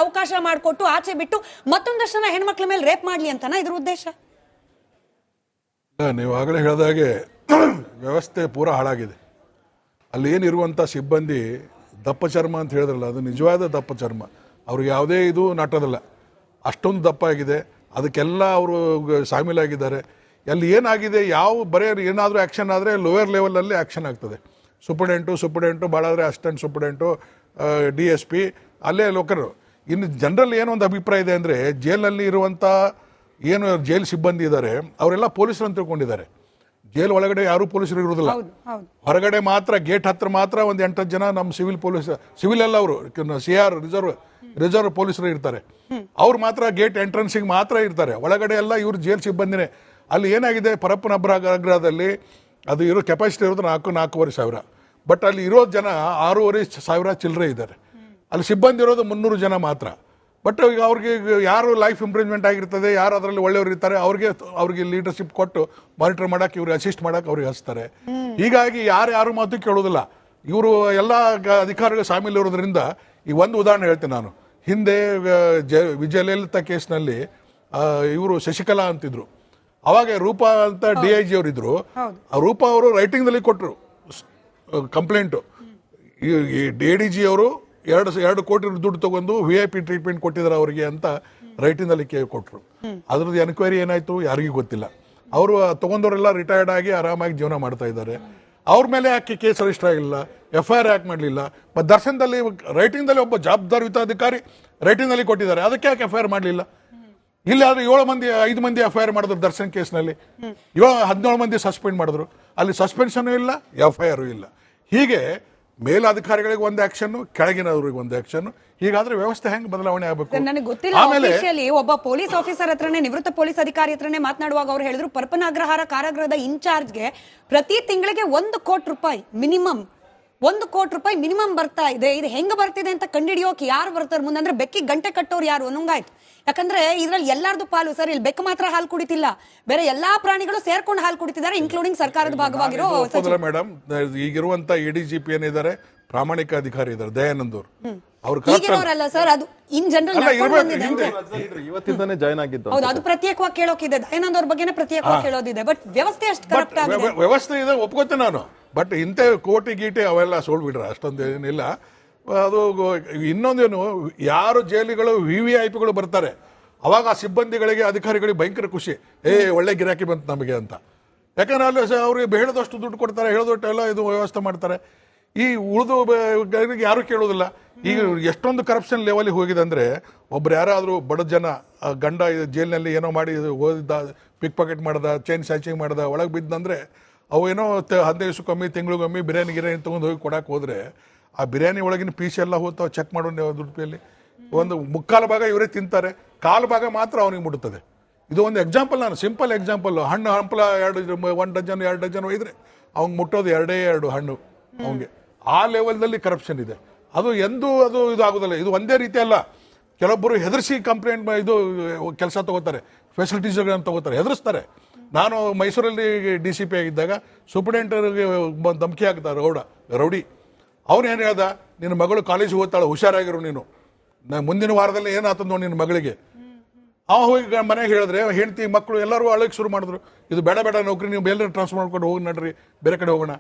ಅವಕಾಶ ಮಾಡಿಕೊಟ್ಟು ಆಚೆ ಬಿಟ್ಟು ಮತ್ತೊಂದಷ್ಟು ಜನ ಹೆಣ್ಮಕ್ಳ ಮೇಲೆ ರೇಪ್ ಮಾಡ್ಲಿ ಅಂತನಾ ಇದ್ರ ಉದ್ದೇಶ? ನೀವು ಆಗಲೇ ಹೇಳಿದಾಗೆ ವ್ಯವಸ್ಥೆ ಪೂರಾ ಹಾಳಾಗಿದೆ. ಅಲ್ಲಿ ಏನಿರುವಂಥ ಸಿಬ್ಬಂದಿ ದಪ್ಪ ಚರ್ಮ ಅಂತ ಹೇಳಿದ್ರಲ್ಲ, ಅದು ನಿಜವಾದ ದಪ್ಪ ಚರ್ಮ. ಅವ್ರಿಗೆ ಯಾವುದೇ ಇದು ನಾಟೋದಲ್ಲ, ಅಷ್ಟೊಂದು ದಪ್ಪ ಆಗಿದೆ. ಅದಕ್ಕೆಲ್ಲ ಅವರು ಶಾಮೀಲಾಗಿದ್ದಾರೆ. ಅಲ್ಲಿ ಏನಾಗಿದೆ, ಯಾವ ಬರೀ ಏನಾದರೂ ಆ್ಯಕ್ಷನ್ ಆದರೆ ಲೋಯರ್ ಲೆವೆಲಲ್ಲಿ ಆ್ಯಕ್ಷನ್ ಆಗ್ತದೆ. ಸೂಪರ್ಡೆಂಟು ಭಾಳಾದರೆ ಅಸಿಸ್ಟೆಂಟ್ ಸೂಪರ್ಡೆಂಟು, DSP ಅಲ್ಲೇ ಲೋಕರು. ಇನ್ನು ಜನರಲ್ಲಿ ಏನೊಂದು ಅಭಿಪ್ರಾಯ ಇದೆ ಅಂದರೆ, ಜೈಲಿನಲ್ಲಿ ಇರುವಂಥ ಏನು ಜೈಲು ಸಿಬ್ಬಂದಿ ಇದ್ದಾರೆ ಅವರೆಲ್ಲ ಪೊಲೀಸರು ಅಂತ ತಿಳ್ಕೊಂಡಿದ್ದಾರೆ. ಜೈಲು ಒಳಗಡೆ ಯಾರೂ ಪೊಲೀಸರು ಇರೋದಿಲ್ಲ. ಹೊರಗಡೆ ಮಾತ್ರ ಗೇಟ್ ಹತ್ರ ಮಾತ್ರ ಒಂದು 8 ಜನ ನಮ್ಮ ಸಿವಿಲ್ ಎಲ್ಲ ಅವರು CR ರಿಸರ್ವ್ ಪೊಲೀಸರು ಇರ್ತಾರೆ. ಅವ್ರು ಮಾತ್ರ ಗೇಟ್ ಎಂಟ್ರೆನ್ಸಿಗೆ ಮಾತ್ರ ಇರ್ತಾರೆ. ಒಳಗಡೆ ಎಲ್ಲ ಇವ್ರು ಜೈಲು ಸಿಬ್ಬಂದಿನೇ. ಅಲ್ಲಿ ಏನಾಗಿದೆ, ಪರಪ್ಪನ ಅಗ್ರಹದಲ್ಲಿ ಅದು ಇರೋ ಕೆಪಾಸಿಟಿ ಇರೋದು 4,500 ಸಾವಿರ. ಬಟ್ ಅಲ್ಲಿ ಇರೋ ಜನ 6,500 ಚಿಲ್ಲರೆ ಇದ್ದಾರೆ. ಅಲ್ಲಿ ಸಿಬ್ಬಂದಿ ಇರೋದು 300 ಜನ ಮಾತ್ರ. ಬಟ್ ಈಗ ಅವ್ರಿಗೆ ಯಾರು ಲೈಫ್ ಇಂಪ್ರೂವ್ಮೆಂಟ್ ಆಗಿರ್ತದೆ, ಯಾರು ಅದರಲ್ಲಿ ಒಳ್ಳೆಯವರು ಇರ್ತಾರೆ, ಅವ್ರಿಗೆ ಲೀಡರ್ಶಿಪ್ ಕೊಟ್ಟು ಮಾನಿಟರ್ ಮಾಡಕ್ಕೆ, ಇವ್ರಿಗೆ ಅಸಿಸ್ಟ್ ಮಾಡಕ್ಕೆ ಅವ್ರಿಗೆ ಹಚ್ತಾರೆ. ಹೀಗಾಗಿ ಯಾರು ಮಾತು ಕೇಳೋದಿಲ್ಲ. ಇವರು ಎಲ್ಲ ಅಧಿಕಾರಿಗಳು ಶಾಮೀಲ್ ಇರೋದ್ರಿಂದ ಈ ಒಂದು ಉದಾಹರಣೆ ಹೇಳ್ತೀನಿ ನಾನು. ಹಿಂದೆ ವಿಜಯಲಲಿತಾ ಕೇಸ್ನಲ್ಲಿ ಇವರು ಶಶಿಕಲಾ ಅಂತಿದ್ರು. ಅವಾಗ ರೂಪಾ ಅಂತ DIG ಅವರಿದ್ರು. ಆ ರೂಪಾ ಅವರು ರೈಟಿಂಗ್ನಲ್ಲಿ ಕೊಟ್ಟರು ಕಂಪ್ಲೇಂಟು. ADG ಅವರು 2 ಕೋಟಿ ದುಡ್ಡು ತಗೊಂಡು VIP ಟ್ರೀಟ್ಮೆಂಟ್ ಕೊಟ್ಟಿದ್ದಾರೆ ಅವರಿಗೆ ಅಂತ ರೈಟಿಂಗ್ನಲ್ಲಿ ಕೊಟ್ಟರು. ಅದ್ರದ್ದು ಎನ್ಕ್ವೈರಿ ಏನಾಯ್ತು ಯಾರಿಗೂ ಗೊತ್ತಿಲ್ಲ. ಅವರು ತಗೊಂಡವರೆಲ್ಲ ರಿಟೈರ್ಡ್ ಆಗಿ ಆರಾಮಾಗಿ ಜೀವನ ಮಾಡ್ತಾ ಇದ್ದಾರೆ. ಅವ್ರ ಮೇಲೆ ಯಾಕೆ ಕೇಸ್ ರಿಜಿಸ್ಟರ್ ಆಗಿಲ್ಲ, FIR ಯಾಕೆ ಮಾಡಲಿಲ್ಲ? ಮತ್ತು ದರ್ಶನದಲ್ಲಿ ರೈಟಿಂಗ್ನಲ್ಲಿ ಒಬ್ಬ ಜವಾಬ್ದಾರಿಯುತ ಅಧಿಕಾರಿ ರೈಟಿಂಗ್ನಲ್ಲಿ ಕೊಟ್ಟಿದ್ದಾರೆ, ಅದಕ್ಕೆ ಯಾಕೆ FIR ಮಾಡಲಿಲ್ಲ? ಇಲ್ಲಿ ಆದ್ರೆ 5 ಮಂದಿ FIR ಮಾಡಿದ್ರು ದರ್ಶನ್ ಕೇಸ್ನಲ್ಲಿ. 17 ಮಂದಿ ಸಸ್ಪೆಂಡ್ ಮಾಡಿದ್ರು. ಅಲ್ಲಿ ಸಸ್ಪೆನ್ಷನ್ ಇಲ್ಲ, FIR ಇಲ್ಲ. ಹೀಗೆ ಮೇಲಾಧಿಕಾರಿಗಳಿಗೆ ಒಂದು ಆಕ್ಷನ್, ಕೆಳಗಿನವ್ರಿಗೆ ಒಂದು ಆಕ್ಷನ್. ಹೀಗಾದ್ರೆ ವ್ಯವಸ್ಥೆ ಹೆಂಗ್ ಬದಲಾವಣೆ ಆಗಬೇಕು? ನನಗೆ ಗೊತ್ತಿಲ್ಲ. ಆಫೀಷಿಯಲಿ ಒಬ್ಬ ಪೊಲೀಸ್ ಆಫೀಸರ್ ಹತ್ರನೇ, ನಿವೃತ್ತ ಪೊಲೀಸ್ ಅಧಿಕಾರಿ ಹತ್ರನೇ ಮಾತನಾಡುವಾಗ ಅವ್ರು ಹೇಳಿದ್ರು, ಪರಪ್ಪನ ಅಗ್ರಹಾರ ಕಾರಾಗೃಹದ ಇನ್ಚಾರ್ಜ್ಗೆ ಪ್ರತಿ ತಿಂಗಳಿಗೆ 1 ಕೋಟಿ ರೂಪಾಯಿ ಮಿನಿಮಮ್, 1 ಕೋಟಿ ರೂಪಾಯಿ ಮಿನಿಮಮ್ ಬರ್ತಾ ಇದೆ. ಇದು ಹೆಂಗ ಬರ್ತಿದೆ ಅಂತ ಕಂಡಿಡಿಯೋಕೆ ಯಾರು ಬರ್ತಾರೆ ಮುಂದೆ? ಅಂದ್ರೆ ಬೆಕ್ಕಿ ಗಂಟೆ ಕಟ್ಟೋರು ಯಾರು ಅನ್ನೋಂಗಾಯ್ತು. ಯಾಕಂದ್ರೆ ಇದ್ರಲ್ಲಿ ಎಲ್ಲಾರ್ದು ಪಾಲು ಸರ್. ಇಲ್ಲಿ ಬೆಕ್ಕು ಮಾತ್ರ ಹಾಲು ಕುಡಿತಿಲ್ಲ, ಬೇರೆ ಎಲ್ಲಾ ಪ್ರಾಣಿಗಳು ಸೇರ್ಕೊಂಡು ಹಾಲು ಕುಡಿತಿದ್ದಾರೆ, ಇನ್ಕ್ಲೂಡಿಂಗ್ ಸರ್ಕಾರದ ಭಾಗವಾಗಿರೋ. ಮೇಡಮ್, ಈಗಿರುವಂತ ADGP ಏನಿದ್ದಾರೆ, ಪ್ರಾಮಾಣಿಕ ಅಧಿಕಾರಿ ಇದ್ದಾರೆ, ದಯಾನಂದ್ ಅವರು. ಈಗಿನವರಲ್ಲ ಸರ್, ಅದು ಇನ್ ಜನರಲ್ ಇವತ್ತಿಂದಾನೇ ಜಾಯ್ನ್ ಆಗಿದ್ದು. ಹೌದು, ಅದು ಪ್ರತ್ಯೇಕವಾಗಿ ಕೇಳೋಕಿದೆ. ದಯಾನಂದ್ ಅವ್ರ ಬಗ್ಗೆನೇ ಪ್ರತ್ಯೇಕವಾಗಿ ಕೇಳೋದಿದೆ. ಬಟ್ ವ್ಯವಸ್ಥೆ ಅಷ್ಟು ಕರಪ್ಟ್ ಆಗಿದೆ. ವ್ಯವಸ್ಥೆ ಇದೆ, ಒಪ್ಕೋತೇನೆ ನಾನು. ಬಟ್ ಇಂಥ ಕೋಟಿ ಗೀಟೆ ಅವೆಲ್ಲ ಸೋಲ್ಬಿಡ್ರ, ಅಷ್ಟೊಂದು ಏನಿಲ್ಲ. ಅದು ಇನ್ನೊಂದೇನು, ಯಾರು ಜೈಲಿಗಳು VVIPಗಳು ಬರ್ತಾರೆ, ಅವಾಗ ಆ ಸಿಬ್ಬಂದಿಗಳಿಗೆ, ಅಧಿಕಾರಿಗಳಿಗೆ ಭಯಂಕರ ಖುಷಿ. ಒಳ್ಳೆ ಗಿರಾಕಿ ಬಂತು ನಮಗೆ ಅಂತ. ಯಾಕಂದ್ರೆ ಅಲ್ಲಿ ಅವ್ರಿಗೆ ಹೇಳಿದಷ್ಟು ದುಡ್ಡು ಕೊಡ್ತಾರೆ, ಹೇಳಿದಷ್ಟು ಎಲ್ಲ ಇದು ವ್ಯವಸ್ಥೆ ಮಾಡ್ತಾರೆ. ಈ ಉಳಿದು ಯಾರು ಕೇಳೋದಿಲ್ಲ. ಈಗ ಎಷ್ಟೊಂದು ಕರಪ್ಷನ್ ಲೆವೆಲ್ಗೆ ಹೋಗಿದೆ ಅಂದರೆ, ಒಬ್ರು ಯಾರಾದರೂ ಬಡ ಜನ ಗಂಡ ಜೈಲಿನಲ್ಲಿ ಏನೋ ಮಾಡಿ ಓದಿದ್ದ, ಪಿಕ್ ಪಾಕೆಟ್ ಮಾಡ್ದ, ಚೈನ್ ಸ್ಯಾಚಿಂಗ್ ಮಾಡ್ದ, ಒಳಗೆ ಬಿದ್ದಂದ್ರೆ ಅವು ಏನೋ 15 ದಿವಸಕ್ಕೊಮ್ಮೆ, ತಿಂಗಳಿಗೊಮ್ಮೆ ಬಿರಿಯಾನಿ ತೊಗೊಂಡು ಹೋಗಿ ಕೊಡಕ್ಕೆ ಹೋದರೆ, ಆ ಬಿರಿಯಾನಿ ಒಳಗಿನ ಪೀಸ್ ಎಲ್ಲ ಹೋಗ್ತಾವೆ ಚೆಕ್ ಮಾಡೋ ದುಡ್ಡಿಯಲ್ಲಿ. ಒಂದು 3/4 ಭಾಗ ಇವರೇ ತಿಂತಾರೆ, 1/4 ಭಾಗ ಮಾತ್ರ ಅವನಿಗೆ ಮುಡುತ್ತದೆ. ಇದು ಒಂದು ಎಕ್ಸಾಂಪಲ್, ನಾನು ಸಿಂಪಲ್ ಎಕ್ಸಾಂಪಲ್. ಹಣ್ಣು ಹಂಪಲ 1 ಡಜನ್ 2 ಡಜನ್ ಒಯ್ದರೆ ಅವ್ನಿಗೆ ಮುಟ್ಟೋದು 2 ಹಣ್ಣು ಅವನಿಗೆ. ಆ ಲೆವೆಲ್ದಲ್ಲಿ ಕರಪ್ಷನ್ ಇದೆ. ಅದು ಇದಾಗೋದಿಲ್ಲ. ಇದು ಒಂದೇ ರೀತಿ ಅಲ್ಲ. ಕೆಲವೊಬ್ಬರು ಹೆದರ್ಸಿ ಕಂಪ್ಲೇಂಟ್ ಇದು ಕೆಲಸ ತಗೋತಾರೆ, ಫೆಸಿಲಿಟೀಸ್ಗಳನ್ನು ತಗೋತಾರೆ, ಹೆದರ್ಸ್ತಾರೆ. ನಾನು ಮೈಸೂರಲ್ಲಿ DCP ಆಗಿದ್ದಾಗ ಸೂಪರ್ಡೆಂಟರ್ಗೆ ಧಮಕಿ ಹಾಕ್ತಾರೆ ರೌಡಿ. ಅವನೇನು ಹೇಳ್ದ, ನಿನ್ನ ಮಗಳು ಕಾಲೇಜಿಗೆ ಹೋಗ್ತಾಳೆ, ಹುಷಾರಾಗಿರು ನೀನು, ಮುಂದಿನ ವಾರದಲ್ಲಿ ಏನಾಯ್ತು ನೋಡಿ ನಿನ್ನ ಮಗಳಿಗೆ. ಅವ ಹೋಗಿ ಮನೆಗೆ ಹೇಳಿದ್ರೆ ಹೆಂಡತಿ ಮಕ್ಕಳು ಎಲ್ಲರೂ ಅಳಕ್ಕೆ ಶುರು ಮಾಡಿದ್ರು, ಇದು ಬೇಡ ನೌಕರಿ, ನೀವು ಬೇರೆ ಟ್ರಾನ್ಸ್ಫರ್ ಮಾಡ್ಕೊಂಡು ಹೋಗಿ ನಡ್ರಿ, ಬೇರೆ ಕಡೆ ಹೋಗೋಣ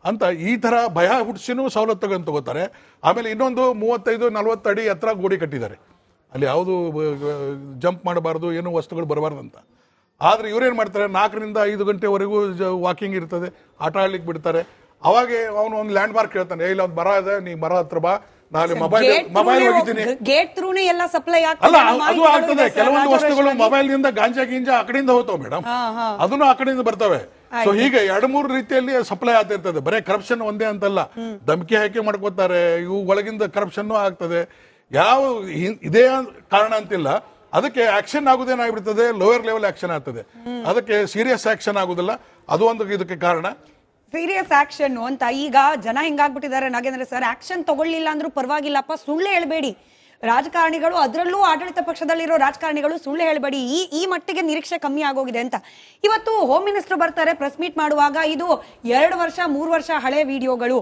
ಅಂತ. ಈ ಥರ ಭಯ ಹುಟ್ಟಿಸಿನೂ ಸವಲತ್ತು ತಗೋತಾರೆ. ಆಮೇಲೆ ಇನ್ನೊಂದು 35-40 ಅಡಿ ಎತ್ತರ ಗೋಡಿ ಕಟ್ಟಿದ್ದಾರೆ. ಅಲ್ಲಿ ಯಾವುದು ಜಂಪ್ ಮಾಡಬಾರ್ದು, ಏನೂ ವಸ್ತುಗಳು ಬರಬಾರ್ದು ಅಂತ. ಆದರೆ ಇವ್ರೇನು ಮಾಡ್ತಾರೆ, 4ರಿಂದ 5 ಗಂಟೆವರೆಗೂ ವಾಕಿಂಗ್ ಇರ್ತದೆ, ಆಟ ಆಡ್ಲಿಕ್ಕೆ ಬಿಡ್ತಾರೆ. ಅವಾಗ ಅವನು ಒಂದು ಲ್ಯಾಂಡ್ ಮಾರ್ಕ್ ಹೇಳ್ತಾನೆ, ಇಲ್ಲ ಒಂದು ಮರ ಇದೆ, ನೀ ಮರ ಹತ್ರ ಬಾ, ನಾನು ಮೊಬೈಲ್ ಹೋಗಿದ್ದೀನಿ. ಅಲ್ಲ, ಅದು ಆಗ್ತದೆ. ಕೆಲವೊಂದು ವಸ್ತುಗಳು ಮೊಬೈಲ್ನಿಂದ ಗಾಂಜಾ ಆ ಕಡೆಯಿಂದ ಹೋಗ್ತಾವೆ ಮೇಡಮ್, ಅದನ್ನು ಆ ಕಡೆಯಿಂದ ಬರ್ತವೆ. ಸೊ ಹೀಗೆ 2-3 ರೀತಿಯಲ್ಲಿ ಸಪ್ಲೈ ಆಗ್ತಿರ್ತದೆ. ಬರೀ ಕರಪ್ಷನ್ ಒಂದೇ ಅಂತಲ್ಲ, ಧಮಕಿ ಹಾಕಿ ಮಾಡ್ಕೋತಾರೆ, ಇವು ಒಳಗಿಂದ ಕರಪ್ಷನ್ ಆಗ್ತದೆ. ಇದೇ ಕಾರಣ ಅಂತಿಲ್ಲ. ಅದಕ್ಕೆ ಆಕ್ಷನ್ ಆಗುದೇನಾಗ್ಬಿಡ್ತದೆ, ಲೋಯರ್ ಲೆವೆಲ್ ಆಕ್ಷನ್ ಆಗ್ತದೆ. ಅದಕ್ಕೆ ಸೀರಿಯಸ್ ಆಕ್ಷನ್ ಆಗುದಿಲ್ಲ. ಅದು ಒಂದು ಇದಕ್ಕೆ ಕಾರಣ. ಸೀರಿಯಸ್ ಆಕ್ಷನ್ ಅಂತ ಈಗ ಜನ ಹಿಂಗಾಗ್ಬಿಟ್ಟಿದ್ದಾರೆ ನಾಗೇಂದ್ರ ಸರ್. ಆಕ್ಷನ್ ತಗೊಳ್ಳಿಲ್ಲ ಅಂದ್ರೂ ಪರವಾಗಿಲ್ಲಪ್ಪ, ಸುಳ್ಳು ಹೇಳ್ಬೇಡಿ. ರಾಜಕಾರಣಿಗಳು, ಅದರಲ್ಲೂ ಆಡಳಿತ ಪಕ್ಷದಲ್ಲಿರೋ ರಾಜಕಾರಣಿಗಳು ಸುಳ್ಳು ಹೇಳ್ಬೇಡಿ. ಈ ಮಟ್ಟಿಗೆ ನಿರೀಕ್ಷೆ ಕಮ್ಮಿ ಆಗೋಗಿದೆ ಅಂತ. ಇವತ್ತು ಹೋಮ್ ಮಿನಿಸ್ಟರ್ ಬರ್ತಾರೆ ಪ್ರೆಸ್ ಮೀಟ್ ಮಾಡುವಾಗ, ಇದು 2 ವರ್ಷ 3 ವರ್ಷ ಹಳೆ ವಿಡಿಯೋಗಳು,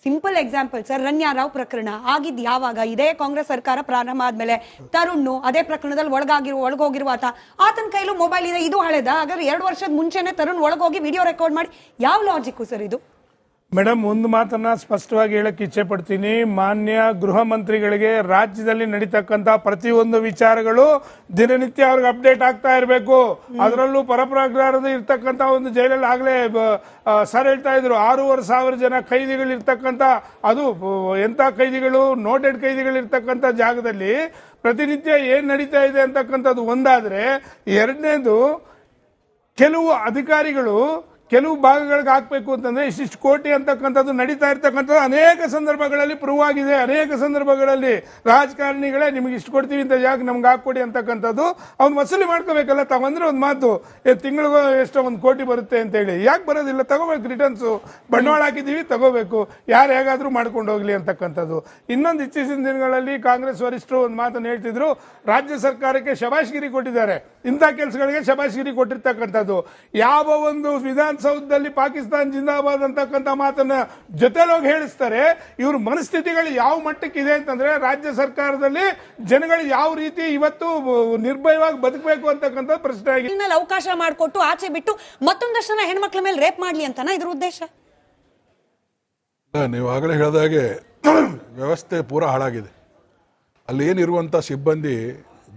simple example sir, Ranya Rao ಪ್ರಕರಣ ಆಗಿದ್ ಯಾವಾಗ? ಇದೇ ಕಾಂಗ್ರೆಸ್ ಸರ್ಕಾರ ಪ್ರಾರಂಭ ಆದ್ಮೇಲೆ ತರುಣ್ ಅದೇ ಪ್ರಕರಣದಲ್ಲಿ ಒಳಗೋಗಿರುವ ಆತನ ಕೈಲೂ ಮೊಬೈಲ್ ಇದೆ. ಇದು ಹಳೆದ? ಹಾಗಾದ್ರೆ 2 ವರ್ಷದ ಮುಂಚೆನೆ ತರುಣ್ ಒಳಗೋಗಿ ವಿಡಿಯೋ ರೆಕಾರ್ಡ್ ಮಾಡಿ ಯಾವ ಲಾಜಿಕ್ ಸರ್ ಇದು? ಮೇಡಮ್, ಒಂದು ಮಾತನ್ನ ಸ್ಪಷ್ಟವಾಗಿ ಹೇಳಕ್ ಇಚ್ಛೆ ಪಡ್ತೀನಿ. ಮಾನ್ಯ ಗೃಹ ಮಂತ್ರಿಗಳಿಗೆ ರಾಜ್ಯದಲ್ಲಿ ನಡೀತಕ್ಕಂತ ಪ್ರತಿಯೊಂದು ವಿಚಾರಗಳು ದಿನನಿತ್ಯ ಅವ್ರಿಗೆ ಅಪ್ಡೇಟ್ ಆಗ್ತಾ ಇರಬೇಕು. ಅದರಲ್ಲೂ ಪರಪ್ರಗ್ರಹದ ಇರ್ತಕ್ಕಂತ ಒಂದು ಜೈಲಲ್ಲಿ ಆಗ್ಲೇ ಸರ್ ಹೇಳ್ತಾ ಇದ್ರು 6,500 ಜನ ಕೈದಿಗಳು ಇರ್ತಕ್ಕಂತ, ಅದು ಎಂತ ಕೈದಿಗಳು, ನೋಟೆಡ್ ಕೈದಿಗಳು ಇರ್ತಕ್ಕಂತ ಜಾಗದಲ್ಲಿ ಪ್ರತಿನಿತ್ಯ ಏನ್ ನಡೀತಾ ಇದೆ ಅಂತಕ್ಕಂಥದ್ದು ಒಂದಾದ್ರೆ, ಎರಡನೇದು ಕೆಲವು ಅಧಿಕಾರಿಗಳು ಕೆಲವು ಭಾಗಗಳಿಗೆ ಹಾಕಬೇಕು ಅಂತಂದ್ರೆ ಇಷ್ಟಿಷ್ಟು ಕೋಟಿ ಅಂತಕ್ಕಂಥದ್ದು ನಡೀತಾ ಇರ್ತಕ್ಕಂಥದ್ದು ಅನೇಕ ಸಂದರ್ಭಗಳಲ್ಲಿ ಪ್ರೂವ್ ಆಗಿದೆ. ಅನೇಕ ಸಂದರ್ಭಗಳಲ್ಲಿ ರಾಜಕಾರಣಿಗಳೇ ನಿಮ್ಗೆ ಇಷ್ಟು ಕೊಡ್ತೀವಿ ಅಂತ ಜಾಗ ನಮ್ಗೆ ಹಾಕೊಡಿ ಅಂತಕ್ಕಂಥದ್ದು ಅವ್ನು ವಸೂಲಿ ಮಾಡ್ಕೋಬೇಕಲ್ಲ. ತಾವಂದ್ರೆ ಒಂದು ಮಾತು, ತಿಂಗಳಿಗೂ ಎಷ್ಟೋ 1 ಕೋಟಿ ಬರುತ್ತೆ ಅಂತ ಹೇಳಿ, ಯಾಕೆ ಬರೋದಿಲ್ಲ? ತಗೋಬೇಕು ರಿಟರ್ನ್ಸು, ಬಂಡವಾಳ ಹಾಕಿದ್ದೀವಿ ತಗೋಬೇಕು, ಯಾರು ಹೇಗಾದ್ರೂ ಮಾಡ್ಕೊಂಡು ಹೋಗ್ಲಿ ಅಂತಕ್ಕಂಥದ್ದು. ಇನ್ನೊಂದು ಇತ್ತೀಚಿನ ದಿನಗಳಲ್ಲಿ ಕಾಂಗ್ರೆಸ್ ವರಿಷ್ಠರು ಒಂದು ಮಾತನ್ನು ಹೇಳ್ತಿದ್ರು, ರಾಜ್ಯ ಸರ್ಕಾರಕ್ಕೆ ಶಬಾಷ್ಗಿರಿ ಕೊಟ್ಟಿದ್ದಾರೆ, ಇಂಥ ಕೆಲಸಗಳಿಗೆ ಶಬಾಷ್ಗಿರಿ ಕೊಟ್ಟಿರ್ತಕ್ಕಂಥದ್ದು. ಯಾವ ಒಂದು ವಿಧಾನಸೌಧದಲ್ಲಿ ಪಾಕಿಸ್ತಾನ ಜಿಂದಾಬಾದ್ ಅಂತಕ್ಕಂಥ ಮಾತನ್ನ ಜೊತೆಲೋಗಿ ಹೇಳಿಸ್ತಾರೆ. ಇವ್ರ ಮನಸ್ಥಿತಿಗಳು ಯಾವ ಮಟ್ಟಕ್ಕಿದೆ ಅಂತಂದ್ರೆ, ರಾಜ್ಯ ಸರ್ಕಾರದಲ್ಲಿ ಜನಗಳು ಯಾವ ರೀತಿ ಇವತ್ತು ನಿರ್ಭಯವಾಗಿ ಬದುಕಬೇಕು ಅಂತಕ್ಕಂಥ ಪ್ರಶ್ನೆ ಆಗಿದೆ. ಅವಕಾಶ ಮಾಡಿಕೊಟ್ಟು ಆಚೆ ಬಿಟ್ಟು ಮತ್ತೊಂದಷ್ಟು ಜನ ಹೆಣ್ಮಕ್ಳ ಮೇಲೆ ರೇಪ್ ಮಾಡ್ಲಿ ಅಂತನಾ ಇದ್ರ ಉದ್ದೇಶ? ನೀವು ಆಗಲೇ ಹೇಳಿದಾಗೆ ವ್ಯವಸ್ಥೆ ಪೂರಾ ಹಾಳಾಗಿದೆ. ಅಲ್ಲಿ ಏನಿರುವಂಥ ಸಿಬ್ಬಂದಿ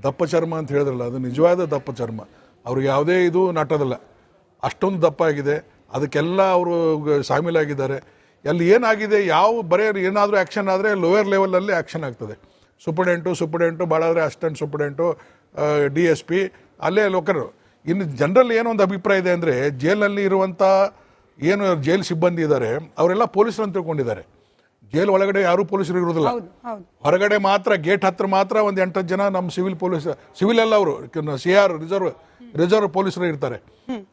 ದಪ್ಪ ಚರ್ಮ ಅಂತ ಹೇಳಿದ್ರಲ್ಲ, ಅದು ನಿಜವಾದ ದಪ್ಪ ಚರ್ಮ. ಅವ್ರಿಗೆ ಯಾವುದೇ ಇದು ನಾಟೋದಲ್ಲ, ಅಷ್ಟೊಂದು ದಪ್ಪ ಆಗಿದೆ. ಅದಕ್ಕೆಲ್ಲ ಅವರು ಶಾಮೀಲಾಗಿದ್ದಾರೆ. ಅಲ್ಲಿ ಏನಾಗಿದೆ, ಯಾವ ಬರೇ ಏನಾದರೂ ಆ್ಯಕ್ಷನ್ ಆದರೆ ಲೋಯರ್ ಲೆವೆಲಲ್ಲಿ ಆ್ಯಕ್ಷನ್ ಆಗ್ತದೆ. ಸೂಪರ್ಡೆಂಟು ಭಾಳಾದರೆ ಅಸಿಸ್ಟೆಂಟ್ ಸೂಪರ್ಡೆಂಟು, DSP, ಅಲ್ಲೇ ಲೋಕರು. ಇನ್ನು ಜನರಲ್ಲಿ ಏನೊಂದು ಅಭಿಪ್ರಾಯ ಇದೆ ಅಂದರೆ, ಜೈಲಿನಲ್ಲಿ ಇರುವಂಥ ಏನು ಜೈಲು ಸಿಬ್ಬಂದಿ ಇದ್ದಾರೆ ಅವರೆಲ್ಲ ಪೊಲೀಸರು ಅಂತ ತಿಳ್ಕೊಂಡಿದ್ದಾರೆ. ಜೈಲು ಒಳಗಡೆ ಯಾರೂ ಪೊಲೀಸರು ಇರೋದಿಲ್ಲ, ಹೊರಗಡೆ ಮಾತ್ರ ಗೇಟ್ ಹತ್ರ ಮಾತ್ರ ಒಂದು 8 ಜನ ನಮ್ಮ ಸಿವಿಲ್ ಎಲ್ಲ ಅವರು CR ರಿಸರ್ವ್ ಪೊಲೀಸರು ಇರ್ತಾರೆ.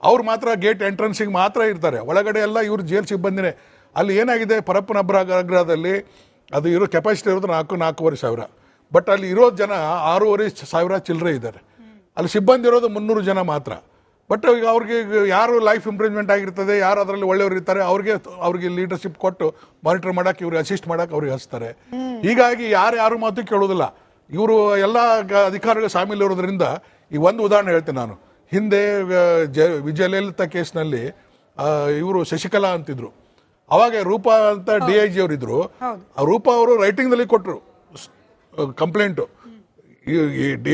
ಅವ್ರು ಮಾತ್ರ ಗೇಟ್ ಎಂಟ್ರೆನ್ಸಿಗೆ ಮಾತ್ರ ಇರ್ತಾರೆ, ಒಳಗಡೆ ಎಲ್ಲ ಇವ್ರು ಜೈಲು ಸಿಬ್ಬಂದಿನೇ. ಅಲ್ಲಿ ಏನಾಗಿದೆ, ಪರಪ್ಪನಗ್ರಹದಲ್ಲಿ ಅದು ಇರೋ ಕೆಪಾಸಿಟಿ ಇರೋದು 4,500 ಬಟ್ ಅಲ್ಲಿ ಇರೋ ಜನ 6,500 ಚಿಲ್ಲರೆ ಇದ್ದಾರೆ. ಅಲ್ಲಿ ಸಿಬ್ಬಂದಿ ಇರೋದು 300 ಜನ ಮಾತ್ರ. ಬಟ್ ಈಗ ಅವ್ರಿಗೆ ಯಾರು ಲೈಫ್ ಇಂಪ್ರೂವ್ಮೆಂಟ್ ಆಗಿರ್ತದೆ, ಯಾರು ಅದರಲ್ಲಿ ಒಳ್ಳೆಯವರು ಇರ್ತಾರೆ, ಅವ್ರಿಗೆ ಲೀಡರ್ಶಿಪ್ ಕೊಟ್ಟು ಮಾನಿಟರ್ ಮಾಡಕ್ಕೆ, ಇವ್ರಿಗೆ ಅಸಿಸ್ಟ್ ಮಾಡಕ್ಕೆ ಅವ್ರಿಗೆ ಹಚ್ತಾರೆ. ಹೀಗಾಗಿ ಯಾರು ಮಾತು ಕೇಳೋದಿಲ್ಲ. ಇವರು ಎಲ್ಲ ಅಧಿಕಾರಿಗಳು ಶಾಮೀಲ್ ಇರೋದ್ರಿಂದ ಈ ಒಂದು ಉದಾಹರಣೆ ಹೇಳ್ತೀನಿ ನಾನು. ಹಿಂದೆ ವಿಜಯಲಲಿತಾ ಕೇಸ್ನಲ್ಲಿ ಇವರು ಶಶಿಕಲಾ ಅಂತಿದ್ರು. ಅವಾಗ ರೂಪಾ ಅಂತ DIG ಅವರಿದ್ರು. ರೂಪಾ ಅವರು ರೈಟಿಂಗ್ನಲ್ಲಿ ಕೊಟ್ಟರು ಕಂಪ್ಲೇಂಟು.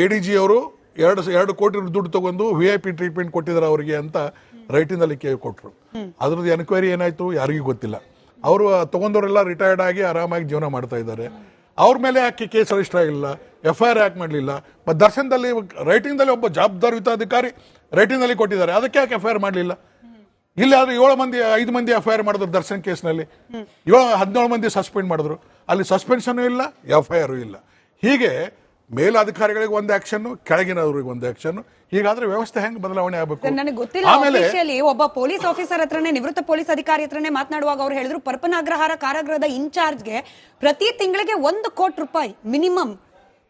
ADG ಅವರು 2 ಕೋಟಿ ದುಡ್ಡು ತಗೊಂಡು VIP ಟ್ರೀಟ್ಮೆಂಟ್ ಕೊಟ್ಟಿದ್ದಾರೆ ಅವರಿಗೆ ಅಂತ ರೈಟಿಂಗ್ನಲ್ಲಿ ಕೊಟ್ಟರು. ಅದ್ರದ್ದು ಎನ್ಕ್ವೈರಿ ಏನಾಯ್ತು ಯಾರಿಗೂ ಗೊತ್ತಿಲ್ಲ. ಅವರು ತಗೊಂಡವರೆಲ್ಲ ರಿಟೈರ್ಡ್ ಆಗಿ ಆರಾಮಾಗಿ ಜೀವನ ಮಾಡ್ತಾ ಇದ್ದಾರೆ. ಅವ್ರ ಮೇಲೆ ಯಾಕೆ ಕೇಸ್ ರಿಜಿಸ್ಟರ್ ಆಗಿಲ್ಲ, FIR ಯಾಕೆ ಮಾಡಲಿಲ್ಲ? ಮತ್ತು ದರ್ಶನದಲ್ಲಿ ರೈಟಿಂಗ್ದಲ್ಲಿ ಒಬ್ಬ ಜವಾಬ್ದಾರಿಯುತ ಅಧಿಕಾರಿ ರೈಟಿಂಗ್ನಲ್ಲಿ ಕೊಟ್ಟಿದ್ದಾರೆ, ಅದಕ್ಕೆ ಯಾಕೆ FIR ಮಾಡಲಿಲ್ಲ? ಇಲ್ಲಿ ಆದ್ರೆ 5 ಮಂದಿ FIR ಮಾಡಿದ್ರು ದರ್ಶನ್ ಕೇಸ್ನಲ್ಲಿ, 17 ಮಂದಿ ಸಸ್ಪೆಂಡ್ ಮಾಡಿದ್ರು. ಅಲ್ಲಿ ಸಸ್ಪೆನ್ಷನ್ ಇಲ್ಲ, FIR ಇಲ್ಲ. ಹೀಗೆ ಮೇಲಾಧಿಕಾರಿಗಳಿಗೆ ಒಂದು ಆಕ್ಷನ್, ಕೆಳಗಿನವ್ರಿಗೆ ಒಂದು ಆಕ್ಷನ್. ಹೀಗಾದ್ರೆ ವ್ಯವಸ್ಥೆ ಹೆಂಗ್ ಬದಲಾವಣೆ ಆಗಬೇಕು? ನನಗೆ ಗೊತ್ತಿಲ್ಲ. ಆಮೇಲೆ ಒಬ್ಬ ಪೊಲೀಸ್ ಆಫೀಸರ್ ಹತ್ರನೇ, ನಿವೃತ್ತ ಪೊಲೀಸ್ ಅಧಿಕಾರಿ ಹತ್ರನೇ ಮಾತನಾಡುವಾಗ ಅವ್ರು ಹೇಳಿದ್ರು, ಪರಪ್ಪನಗ್ರಹಾರ ಕಾರಾಗೃಹದ ಇನ್ಚಾರ್ಜ್ಗೆ ಪ್ರತಿ ತಿಂಗಳಿಗೆ 1 ಕೋಟಿ ರೂಪಾಯಿ ಮಿನಿಮಮ್,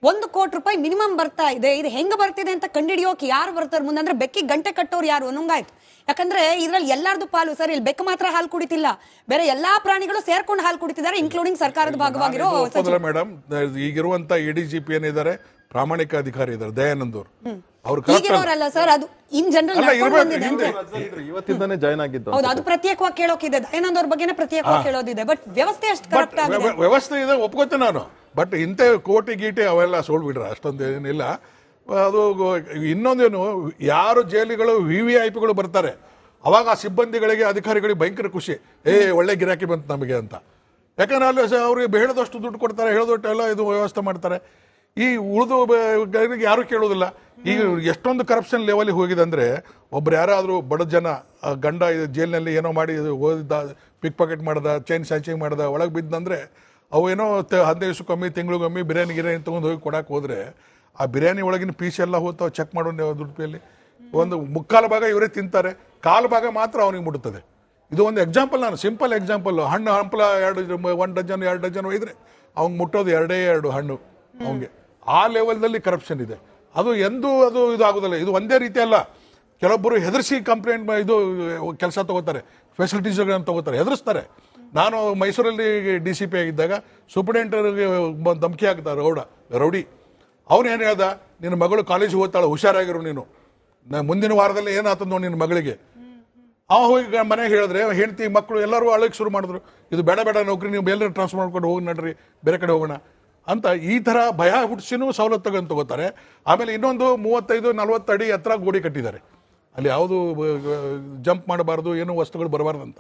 1 ಕೋಟಿ ರೂಪಾಯಿ ಮಿನಿಮಮ್ ಬರ್ತಾ ಇದೆ. ಇದು ಹೆಂಗ ಬರ್ತಿದೆ ಅಂತ ಕಂಡಿಡಿಯೋಕೆ ಯಾರು ಬರ್ತಾರೆ ಮುಂದೆ? ಅಂದ್ರೆ ಬೆಕ್ಕಿ ಗಂಟೆ ಕಟ್ಟೋರು ಯಾರು ಅನ್ನೋಂಗಾಯ್ತು. ಯಾಕಂದ್ರೆ ಇದ್ರಲ್ಲಿ ಎಲ್ಲಾರ್ದು ಪಾಲು ಸರ್. ಇಲ್ಲಿ ಬೆಕ್ಕ ಮಾತ್ರ ಹಾಲು ಕುಡಿತಿಲ್ಲ, ಬೇರೆ ಎಲ್ಲಾ ಪ್ರಾಣಿಗಳು ಸೇರ್ಕೊಂಡು ಹಾಲು ಕುಡಿತಿದ್ದಾರೆ, ಇನ್ಕ್ಲೂಡಿಂಗ್ ಸರ್ಕಾರದ ಭಾಗವಾಗಿರೋ. ಮೇಡಮ್, ಈಗಿರುವಂತ ADGP ಏನಿದ್ದಾರೆ, ಪ್ರಾಮಾಣಿಕ ಅಧಿಕಾರಿ ಇದ್ದಾರೆ, ದಯಾನಂದ್ ಅವರು. ಅವ್ರು ಈಗಿರೋರಲ್ಲ ಸರ್, ಅದು ಇನ್ ಜನರಲ್ ಇವತ್ತಿಂದಾನೇ ಜಾಯ್ನ್ ಆಗಿದ್ದು. ಹೌದು, ಅದು ಪ್ರತ್ಯೇಕವಾಗಿ ಕೇಳೋಕಿದೆ. ದಯಾನಂದ್ ಅವ್ರ ಬಗ್ಗೆನೇ ಪ್ರತ್ಯೇಕವಾಗಿ ಕೇಳೋದಿದೆ. ಬಟ್ ವ್ಯವಸ್ಥೆ ಅಷ್ಟು ಕರೆಕ್ಟ್ ಆಗಿದೆ. ವ್ಯವಸ್ಥೆ ಇದೆ, ಒಪ್ಕೋತೀನಿ ನಾನು. ಬಟ್ ಇಂಥ ಕೋಟಿ ಗೀಟೆ ಅವೆಲ್ಲ ಸೋಲ್ಬಿಡ್ರ, ಅಷ್ಟೊಂದು ಏನಿಲ್ಲ. ಅದು ಇನ್ನೊಂದೇನು, ಯಾರು ಜೈಲಿಗಳು VVIPಗಳು ಬರ್ತಾರೆ ಅವಾಗ ಆ ಸಿಬ್ಬಂದಿಗಳಿಗೆ, ಅಧಿಕಾರಿಗಳಿಗೆ ಭಯಂಕರ ಖುಷಿ, ಒಳ್ಳೆ ಗಿರಾಕಿ ಬಂತು ನಮಗೆ ಅಂತ. ಯಾಕಂದ್ರೆ ಅಲ್ಲಿ ಅವ್ರಿಗೆ ಹೇಳಿದಷ್ಟು ದುಡ್ಡು ಕೊಡ್ತಾರೆ, ಹೇಳಿದಷ್ಟು ಎಲ್ಲ ಇದು ವ್ಯವಸ್ಥೆ ಮಾಡ್ತಾರೆ. ಈ ಉಳಿದು ಯಾರು ಕೇಳೋದಿಲ್ಲ. ಈಗ ಎಷ್ಟೊಂದು ಕರಪ್ಷನ್ ಲೆವೆಲ್ಗೆ ಹೋಗಿದೆ ಅಂದರೆ, ಒಬ್ರು ಯಾರಾದರೂ ಬಡ ಜನ ಗಂಡ ಜೈಲಿನಲ್ಲಿ ಏನೋ ಮಾಡಿ ಓದಿದ್ದ, ಪಿಕ್ ಪಾಕೆಟ್ ಮಾಡ್ದ, ಚೈನ್ ಸ್ಯಾಚಿಂಗ್ ಮಾಡ್ದ, ಒಳಗೆ ಬಿದ್ದಂದ್ರೆ ಅವು ಏನೋ 15 ದಿವಸಕ್ಕೊಮ್ಮೆ, ತಿಂಗಳಿಗೊಮ್ಮೆ ಬಿರಿಯಾನಿ ತೊಗೊಂಡು ಹೋಗಿ ಕೊಡಕ್ಕೆ ಹೋದರೆ, ಆ ಬಿರಿಯಾನಿ ಒಳಗಿನ ಪೀಸ್ ಎಲ್ಲ ಹೋಗ್ತಾವೆ, ಚೆಕ್ ಮಾಡೋ ದುಡ್ಡಿಯಲ್ಲಿ ಒಂದು 3/4 ಭಾಗ ಇವರೇ ತಿಂತಾರೆ, 1/4 ಭಾಗ ಮಾತ್ರ ಅವನಿಗೆ ಮುಡುತ್ತದೆ. ಇದು ಒಂದು ಎಕ್ಸಾಂಪಲ್, ನಾನು ಸಿಂಪಲ್ ಎಕ್ಸಾಂಪಲ್. ಹಣ್ಣು ಹಂಪಲ 1 ಡಜನ್ 2 ಡಜನ್ ಒಯ್ದರೆ ಅವ್ನಿಗೆ ಮುಟ್ಟೋದು 2 ಹಣ್ಣು ಅವನಿಗೆ. ಆ ಲೆವೆಲ್ನಲ್ಲಿ ಕರಪ್ಷನ್ ಇದೆ. ಅದು ಇದಾಗೋದಿಲ್ಲ. ಇದು ಒಂದೇ ರೀತಿ ಅಲ್ಲ. ಕೆಲವೊಬ್ಬರು ಹೆದರ್ಸಿ ಕಂಪ್ಲೇಂಟ್ ಇದು ಕೆಲಸ ತಗೋತಾರೆ, ಫೆಸಿಲಿಟೀಸ್ಗಳನ್ನು ತಗೋತಾರೆ, ಹೆದರ್ಸ್ತಾರೆ. ನಾನು ಮೈಸೂರಲ್ಲಿ DCP ಆಗಿದ್ದಾಗ ಸೂಪರಿಂಟೆಂಡರ್ಗೆ ಧಮಕಿ ಹಾಕ್ತಾರೆ ರೌಡಿ ಅವನು ಏನು ಹೇಳ್ದ, ನಿನ್ನ ಮಗಳು ಕಾಲೇಜಿಗೆ ಓದ್ತಾಳೆ, ಹುಷಾರಾಗಿರು ನೀನು, ಮುಂದಿನ ವಾರದಲ್ಲಿ ಏನಾಗ್ತದ ನೋಡಿ ನಿನ್ನ ಮಗಳಿಗೆ. ಹೋಗಿ ಮನೆಗೆ ಹೇಳಿದ್ರೆ ಹೆಂಡತಿ ಮಕ್ಕಳು ಎಲ್ಲರೂ ಅಳಕ್ಕೆ ಶುರು ಮಾಡಿದ್ರು, ಇದು ಬೇಡ ನೌಕರಿ, ನೀವು ಬೇರೆ ಟ್ರಾನ್ಸ್ಫರ್ ಮಾಡ್ಕೊಂಡು ಹೋಗಿ ನಡ್ರಿ, ಬೇರೆ ಕಡೆ ಹೋಗೋಣ ಅಂತ. ಈ ಥರ ಭಯ ಹುಟ್ಟಿಸಿನೂ ಸವಲತ್ತು ತಗೋತಾರೆ. ಆಮೇಲೆ ಇನ್ನೊಂದು 35-40 ಅಡಿ ಎತ್ತರ ಗೋಡೆ ಕಟ್ಟಿದ್ದಾರೆ, ಅಲ್ಲಿ ಯಾವುದು ಜಂಪ್ ಮಾಡಬಾರ್ದು, ಏನು ವಸ್ತುಗಳು ಬರಬಾರ್ದು ಅಂತ.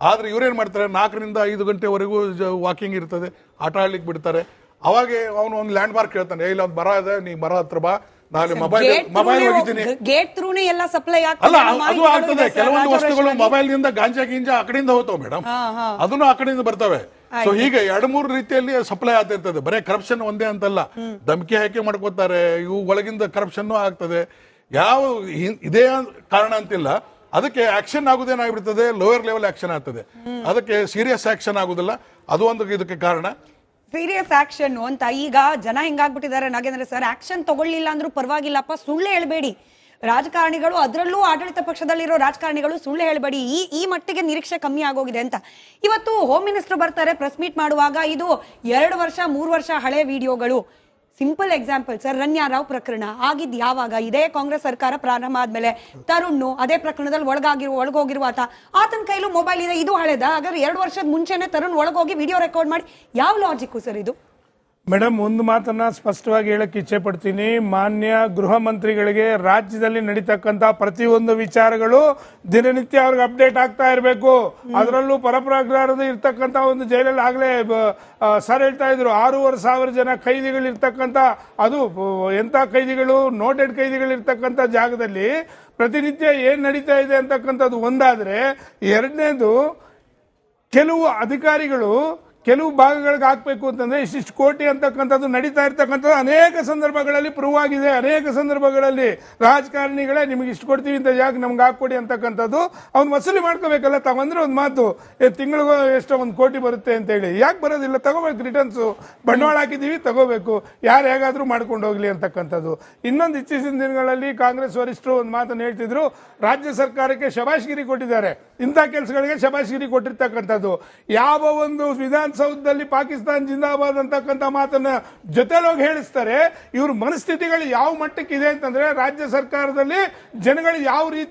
ಆದರೆ ಇವ್ರೇನು ಮಾಡ್ತಾರೆ, 4ರಿಂದ 5 ಗಂಟೆವರೆಗೂ ವಾಕಿಂಗ್ ಇರ್ತದೆ, ಆಟ ಆಡ್ಲಿಕ್ಕೆ ಬಿಡ್ತಾರೆ. ಅವಾಗ ಅವನು ಒಂದು ಲ್ಯಾಂಡ್ ಮಾರ್ಕ್ ಹೇಳ್ತಾನೆ, ಇಲ್ಲ ಒಂದು ಮರ ಇದೆ, ನೀ ಮರ ಹತ್ರ ಬಾ, ನಾನು ಮೊಬೈಲ್ ಹೋಗಿದ್ದೀನಿ. ಗೇಟ್ ಥ್ರೂನೇ ಎಲ್ಲ ಸಪ್ಲೈ ಅಲ್ಲ, ಅದು ಆಗ್ತದೆ. ಕೆಲವೊಂದು ವಸ್ತುಗಳು ಮೊಬೈಲ್ ನಿಂದ ಗಾಂಜಾ ಆ ಕಡೆಯಿಂದ ಹೋಗ್ತಾವೆ ಮೇಡಮ್, ಅದನ್ನು ಆ ಕಡೆಯಿಂದ ಬರ್ತವೆ. ಸೊ ಹೀಗೆ 2-3 ರೀತಿಯಲ್ಲಿ ಸಪ್ಲೈ ಆಗ್ತಿರ್ತದೆ. ಬರೇ ಕರಪ್ಷನ್ ಒಂದೇ ಅಂತಲ್ಲ, ಧಮಕಿ ಹಾಕಿ ಮಾಡ್ಕೋತಾರೆ, ಇವು ಒಳಗಿಂದ ಕರಪ್ಷನ್ ಆಗ್ತದೆ. ಯಾವ ಇದೇ ಕಾರಣ ಅಂತಿಲ್ಲ, ಅದಕ್ಕೆ ಆಕ್ಷನ್ ಆಗುದೇನಾಗ್ಬಿಡ್ತದೆ, ಲೋಯರ್ ಲೆವೆಲ್ ಆಕ್ಷನ್ ಆಗ್ತದೆ, ಅದಕ್ಕೆ ಸೀರಿಯಸ್ ಆಕ್ಷನ್ ಆಗುದಿಲ್ಲ. ಅದು ಒಂದು ಇದಕ್ಕೆ ಕಾರಣ. ಸೀರಿಯಸ್ ಆಕ್ಷನ್ ಅಂತ ಈಗ ಜನ ಹೆಂಗಾಗ್ಬಿಟ್ಟಿದ್ದಾರೆ ನಾಗೇಂದ್ರ ಸರ್, ಆಕ್ಷನ್ ತಗೊಳ್ಳಿಲ್ಲ ಅಂದ್ರೂ ಪರವಾಗಿಲ್ಲಪ್ಪ, ಸುಳ್ಳು ಹೇಳ್ಬೇಡಿ ರಾಜಕಾರಣಿಗಳು, ಅದರಲ್ಲೂ ಆಡಳಿತ ಪಕ್ಷದಲ್ಲಿರೋ ರಾಜಕಾರಣಿಗಳು ಸುಳ್ಳು ಹೇಳ್ಬೇಡಿ, ಈ ಮಟ್ಟಿಗೆ ನಿರೀಕ್ಷೆ ಕಮ್ಮಿ ಆಗೋಗಿದೆ ಅಂತ. ಇವತ್ತು ಹೋಮ್ ಮಿನಿಸ್ಟರ್ ಬರ್ತಾರೆ ಪ್ರೆಸ್ ಮೀಟ್ ಮಾಡುವಾಗ, ಇದು 2 ವರ್ಷ 3 ವರ್ಷ ಹಳೆ ವಿಡಿಯೋಗಳು. Simple example sir, Ranya Rao ಪ್ರಕರಣ ಆಗಿದ್ ಯಾವಾಗ? ಇದೇ ಕಾಂಗ್ರೆಸ್ ಸರ್ಕಾರ ಪ್ರಾರಂಭ ಆದ್ಮೇಲೆ. ತರುಣ್ ಅದೇ ಪ್ರಕರಣದಲ್ಲಿ ಒಳಗೋಗಿರುವ ಆತನ ಕೈಲೂ ಮೊಬೈಲ್ ಇದೆ, ಇದು ಹಳೆದ? ಹಾಗಾದ್ರೆ 2 ವರ್ಷದ ಮುಂಚೆನೆ ತರುಣ್ ಒಳಗೋಗಿ ವಿಡಿಯೋ ರೆಕಾರ್ಡ್ ಮಾಡಿ, ಯಾವ ಲಾಜಿಕ್ಕು ಸರ್ ಇದು? ಮೇಡಮ್, ಒಂದು ಮಾತನ್ನ ಸ್ಪಷ್ಟವಾಗಿ ಹೇಳಕ್ ಇಚ್ಛೆ ಪಡ್ತೀನಿ. ಮಾನ್ಯ ಗೃಹ ಮಂತ್ರಿಗಳಿಗೆ ರಾಜ್ಯದಲ್ಲಿ ನಡೀತಕ್ಕಂತ ಪ್ರತಿಯೊಂದು ವಿಚಾರಗಳು ದಿನನಿತ್ಯ ಅವ್ರಿಗೆ ಅಪ್ಡೇಟ್ ಆಗ್ತಾ ಇರಬೇಕು. ಅದರಲ್ಲೂ ಪರಪ್ರಗ್ರಹದ ಇರ್ತಕ್ಕಂತ ಒಂದು ಜೈಲಲ್ಲಿ ಆಗ್ಲೇ ಸರ್ ಹೇಳ್ತಾ ಇದ್ರು, 6,500 ಜನ ಕೈದಿಗಳು ಇರ್ತಕ್ಕಂತ, ಅದು ಎಂತ ಕೈದಿಗಳು, ನೋಟೆಡ್ ಕೈದಿಗಳು ಇರ್ತಕ್ಕಂತ ಜಾಗದಲ್ಲಿ ಪ್ರತಿನಿತ್ಯ ಏನ್ ನಡೀತಾ ಇದೆ ಅಂತಕ್ಕಂಥದ್ದು ಒಂದಾದ್ರೆ, ಎರಡನೇದು ಕೆಲವು ಅಧಿಕಾರಿಗಳು ಕೆಲವು ಭಾಗಗಳಿಗೆ ಹಾಕಬೇಕು ಅಂತಂದ್ರೆ ಇಷ್ಟಿಷ್ಟು ಕೋಟಿ ಅಂತಕ್ಕಂಥದ್ದು ನಡೀತಾ ಇರ್ತಕ್ಕಂಥದ್ದು ಅನೇಕ ಸಂದರ್ಭಗಳಲ್ಲಿ ಪ್ರೂವ್ ಆಗಿದೆ. ಅನೇಕ ಸಂದರ್ಭಗಳಲ್ಲಿ ರಾಜಕಾರಣಿಗಳೇ ನಿಮಗೆ ಇಷ್ಟು ಕೊಡ್ತೀವಿ ಅಂತ ಜಾಗ ನಮ್ಗೆ ಹಾಕೊಡಿ ಅಂತಕ್ಕಂಥದ್ದು ಅವ್ನು ವಸೂಲಿ ಮಾಡ್ಕೋಬೇಕಲ್ಲ. ತಾವಂದ್ರೆ ಒಂದು ಮಾತು, ತಿಂಗಳಿಗೂ ಎಷ್ಟೋ 1 ಕೋಟಿ ಬರುತ್ತೆ ಅಂತ ಹೇಳಿ, ಯಾಕೆ ಬರೋದಿಲ್ಲ? ತಗೋಬೇಕು, ರಿಟರ್ನ್ಸು ಬಂಡವಾಳ ಹಾಕಿದ್ದೀವಿ, ತಗೋಬೇಕು, ಯಾರು ಹೇಗಾದ್ರೂ ಮಾಡ್ಕೊಂಡು ಹೋಗ್ಲಿ ಅಂತಕ್ಕಂಥದ್ದು. ಇನ್ನೊಂದು ಇತ್ತೀಚಿನ ದಿನಗಳಲ್ಲಿ ಕಾಂಗ್ರೆಸ್ ವರಿಷ್ಠರು ಒಂದು ಮಾತನ್ನು ಹೇಳ್ತಿದ್ರು, ರಾಜ್ಯ ಸರ್ಕಾರಕ್ಕೆ ಶಬಾಷ್ಗಿರಿ ಕೊಟ್ಟಿದ್ದಾರೆ, ಇಂಥ ಕೆಲಸಗಳಿಗೆ ಶಬಾಷ್ಗಿರಿ ಕೊಟ್ಟಿರ್ತಕ್ಕಂಥದ್ದು. ಯಾವ ಒಂದು ವಿಧಾನಸೌಧದಲ್ಲಿ ಪಾಕಿಸ್ತಾನ ಜಿಂದಾಬಾದ್ ಅಂತಕ್ಕಂಥ ಮಾತನ್ನ ಜೊತೆಲೋಗಿ ಹೇಳಿಸ್ತಾರೆ. ಇವ್ರ ಮನಸ್ಥಿತಿಗಳು ಯಾವ ಮಟ್ಟಕ್ಕಿದೆ ಅಂತಂದ್ರೆ, ರಾಜ್ಯ ಸರ್ಕಾರದಲ್ಲಿ ಜನಗಳು ಯಾವ ರೀತಿ